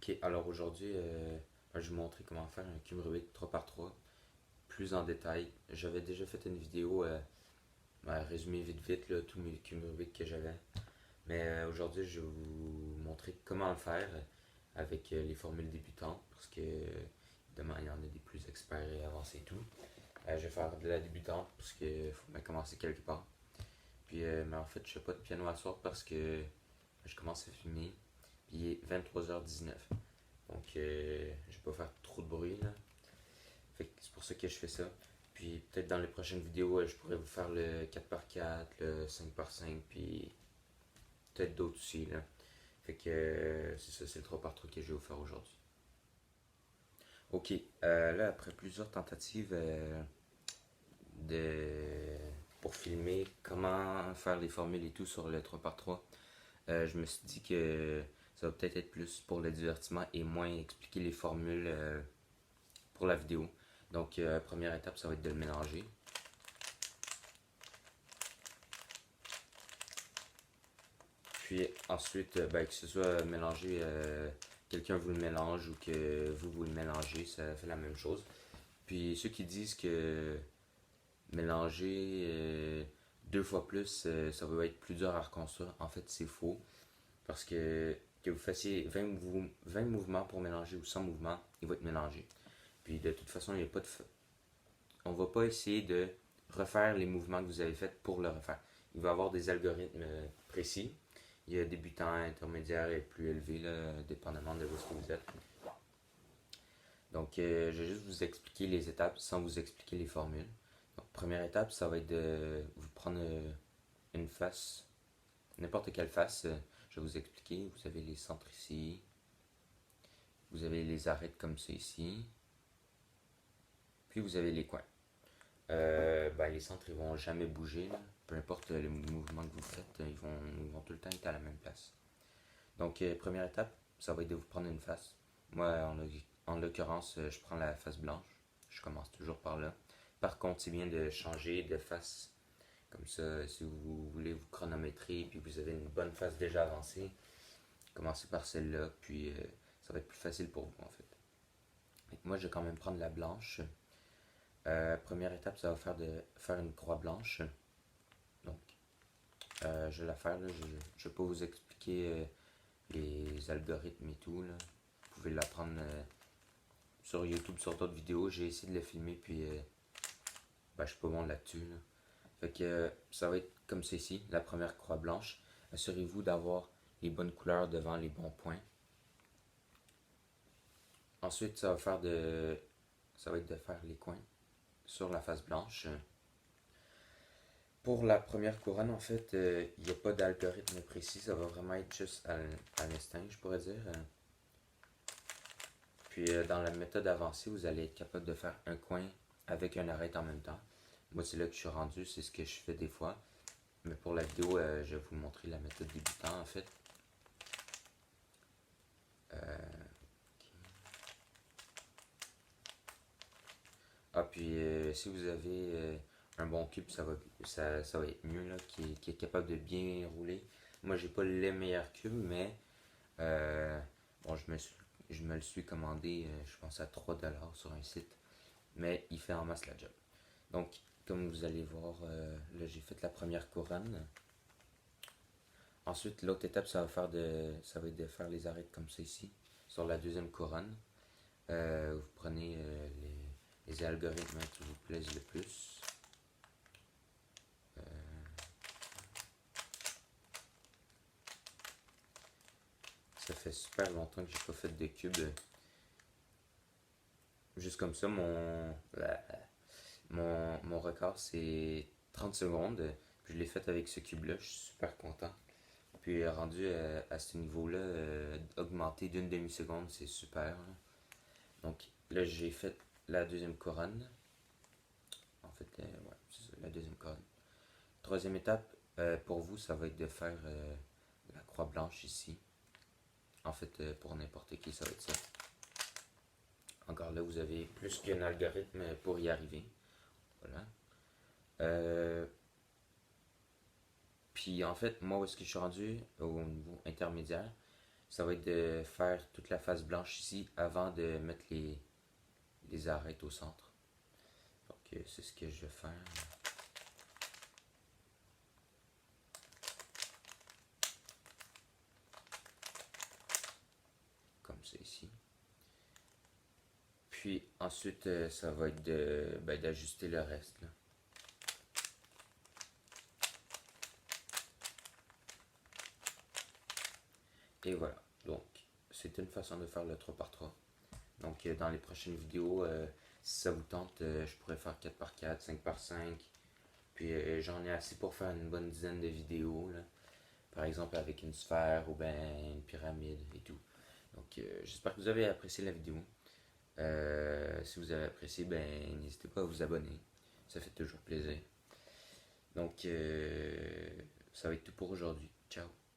Ok, alors aujourd'hui, je vais vous montrer comment faire un cube Rubik 3x3 plus en détail. J'avais déjà fait une vidéo, résumé vite vite là, tous mes cubes Rubik que j'avais. Mais aujourd'hui, je vais vous montrer comment le faire avec les formules débutantes parce que évidemment, il y en a des plus experts et avancés et tout. Je vais faire de la débutante parce qu'il faut bien commencer quelque part. Puis, mais en fait, je fais pas de piano à soir parce que je commence à filmer. Puis il est 23h19. Donc, je vais pas faire trop de bruit là. Fait que c'est pour ça que je fais ça. Puis peut-être dans les prochaines vidéos, je pourrais vous faire le 4x4, le 5x5, puis peut-être d'autres aussi là. Fait que c'est ça, c'est le 3x3 que je vais vous faire aujourd'hui. Ok, là après plusieurs tentatives de pour filmer comment faire les formules et tout sur le 3x3, je me suis dit que ça va peut-être être plus pour le divertissement et moins expliquer les formules pour la vidéo. Donc, première étape, ça va être de le mélanger. Puis ensuite, que ce soit mélangé, quelqu'un vous le mélange ou que vous le mélangez, ça fait la même chose. Puis ceux qui disent que mélanger deux fois plus, ça va être plus dur à reconstruire, en fait, c'est faux. Parce que vous fassiez 20 mouvements pour mélanger ou 100 mouvements, il va être mélangé. Puis de toute façon, il y a pas de, on va pas essayer de refaire les mouvements que vous avez faits pour le refaire. Il va y avoir des algorithmes précis. Il y a débutant, intermédiaire et plus élevé, là, dépendamment de où ce que vous êtes. Donc, je vais juste vous expliquer les étapes sans vous expliquer les formules. Donc, première étape, ça va être de vous prendre une face, n'importe quelle face. Je vais vous expliquer. Vous avez les centres ici. Vous avez les arêtes comme ça ici. Puis vous avez les coins. Les centres ils vont jamais bouger, là. Peu importe le mouvement que vous faites, ils vont tout le temps être à la même place. Donc, première étape, ça va être de vous prendre une face. Moi, en l'occurrence, je prends la face blanche. Je commence toujours par là. Par contre, c'est bien de changer de face. Comme ça, si vous voulez vous chronométrer puis vous avez une bonne face déjà avancée, commencez par celle-là, puis ça va être plus facile pour vous en fait. Moi, je vais quand même prendre la blanche. Première étape, ça va faire une croix blanche. Donc, je vais la faire. Là. Je ne vais pas vous expliquer les algorithmes et tout. Là. Vous pouvez l'apprendre sur YouTube, sur d'autres vidéos. J'ai essayé de le filmer, puis je suis pas bon là-dessus. Là. Fait que ça va être comme ceci, la première croix blanche. Assurez-vous d'avoir les bonnes couleurs devant les bons points. Ensuite, ça va être de faire les coins sur la face blanche. Pour la première couronne, en fait, il n'y a pas d'algorithme précis, ça va vraiment être juste à l'instinct, je pourrais dire. Puis dans la méthode avancée, vous allez être capable de faire un coin avec un arête en même temps. Moi, c'est là que je suis rendu, c'est ce que je fais des fois. Mais pour la vidéo, je vais vous montrer la méthode débutant, en fait. Puis si vous avez un bon cube, ça va être mieux, là, qui est capable de bien rouler. Moi, j'ai pas les meilleurs cubes, mais euh, bon, je me le suis commandé, je pense à 3$ sur un site. Mais il fait en masse la job. Donc, comme vous allez voir, là, j'ai fait la première couronne. Ensuite, l'autre étape, ça va être de faire les arêtes comme ça ici, sur la deuxième couronne. Vous prenez les algorithmes qui vous plaisent le plus. Ça fait super longtemps que j'ai pas fait de cube. Juste comme ça, mon record c'est 30 secondes. Puis je l'ai fait avec ce cube-là, je suis super content. Puis rendu à ce niveau-là, augmenté d'une demi-seconde, c'est super. Là. Donc là, j'ai fait la deuxième couronne. En fait, ouais, c'est ça, la deuxième couronne. Troisième étape, pour vous, ça va être de faire la croix blanche ici. En fait, pour n'importe qui, ça va être ça. Encore là, vous avez plus qu'un algorithme pour y arriver. Voilà. Puis en fait, moi, où est-ce que je suis rendu au niveau intermédiaire, ça va être de faire toute la face blanche ici avant de mettre les arêtes au centre. Donc c'est ce que je vais faire. Comme ça ici. Puis ensuite, ça va être d'ajuster le reste. Là. Et voilà. Donc, c'est une façon de faire le 3x3. Donc, dans les prochaines vidéos, si ça vous tente, je pourrais faire 4x4, 5x5. Puis, j'en ai assez pour faire une bonne dizaine de vidéos. Là. Par exemple, avec une sphère ou ben une pyramide et tout. Donc, j'espère que vous avez apprécié la vidéo. Si vous avez apprécié, ben n'hésitez pas à vous abonner. Ça fait toujours plaisir. Donc, ça va être tout pour aujourd'hui. Ciao.